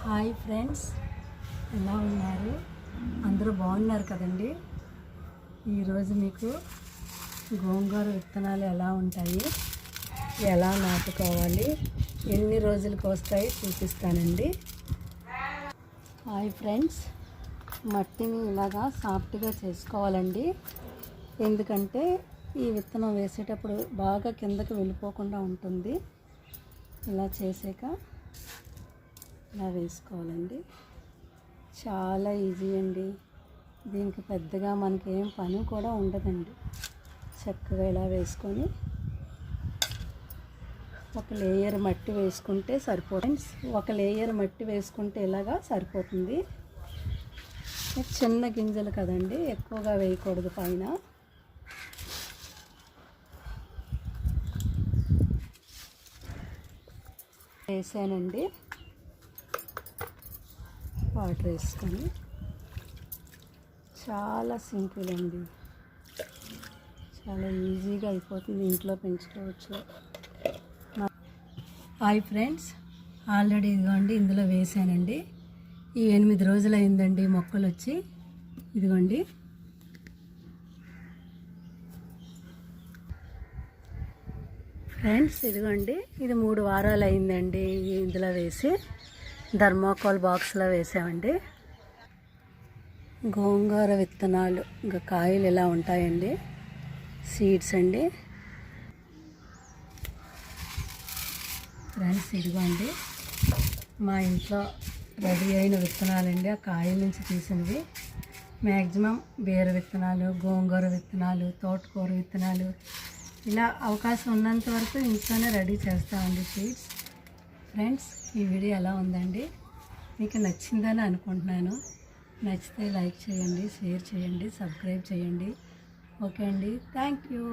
Hi friends, ఎలా ఉన్నారు? అందరూ బాగున్నారు కదండి. ఈరోజు మీకు గోంగూర విత్తనాలు ఎలా ఉంటాయి, ఎలా నాటుకోవాలి, ఎన్ని రోజులకు వస్తాయి చూపిస్తానండి. హాయ్ ఫ్రెండ్స్, మట్టిని ఇలాగా సాఫ్ట్గా చేసుకోవాలండి. ఎందుకంటే ఈ విత్తనం వేసేటప్పుడు బాగా కిందకి వెళ్ళిపోకుండా ఉంటుంది. ఇలా చేసాక ఇలా వేసుకోవాలండి. చాలా ఈజీ అండి. దీనికి పెద్దగా మనకి ఏం పని కూడా ఉండదండి. చక్కగా ఇలా వేసుకొని ఒక లేయర్ మట్టి వేసుకుంటే సరిపోతుంది. ఒక లేయర్ మట్టి వేసుకుంటే ఇలాగా సరిపోతుంది. చిన్న గింజలు కదండి, ఎక్కువగా వేయకూడదు. పైన వేసానండి. వాటర్ వేసుకొని చాలా సింపుల్ అండి, చాలా ఈజీగా అయిపోతుంది. ఇంట్లో పెంచుకోవచ్చు. హాయ్ ఫ్రెండ్స్, ఆల్రెడీ ఇదిగోండి ఇందులో వేసానండి. ఈ 8 రోజులు అయిందండి మొక్కలు వచ్చి. ఇదిగోండి ఫ్రెండ్స్, ఇదిగోండి ఇది 3 వారాలు అయిందండి. ఇందులో వేసి థర్మాకోల్ బాక్స్లో వేసామండి. గోంగూర విత్తనాలు ఇంకా కాయలు ఇలా ఉంటాయండి. సీడ్స్ అండి. ఫ్రెండ్స్, ఇదిగోండి మా ఇంట్లో రెడీ అయిన విత్తనాలండి. ఆ కాయల నుంచి తీసినవి. మ్యాక్సిమం బీర విత్తనాలు, గోంగూర విత్తనాలు, తోటకూర విత్తనాలు, ఇలా అవకాశం ఉన్నంత వరకు ఇంట్లోనే రెడీ చేస్తామండి సీడ్స్. ఫ్రెండ్స్, ఈ వీడియో ఎలా ఉందండి? మీకు నచ్చిందని అనుకుంటున్నాను. నచ్చితే లైక్ చేయండి, షేర్ చేయండి, సబ్స్క్రైబ్ చేయండి. ఓకే అండి, థ్యాంక్ యూ.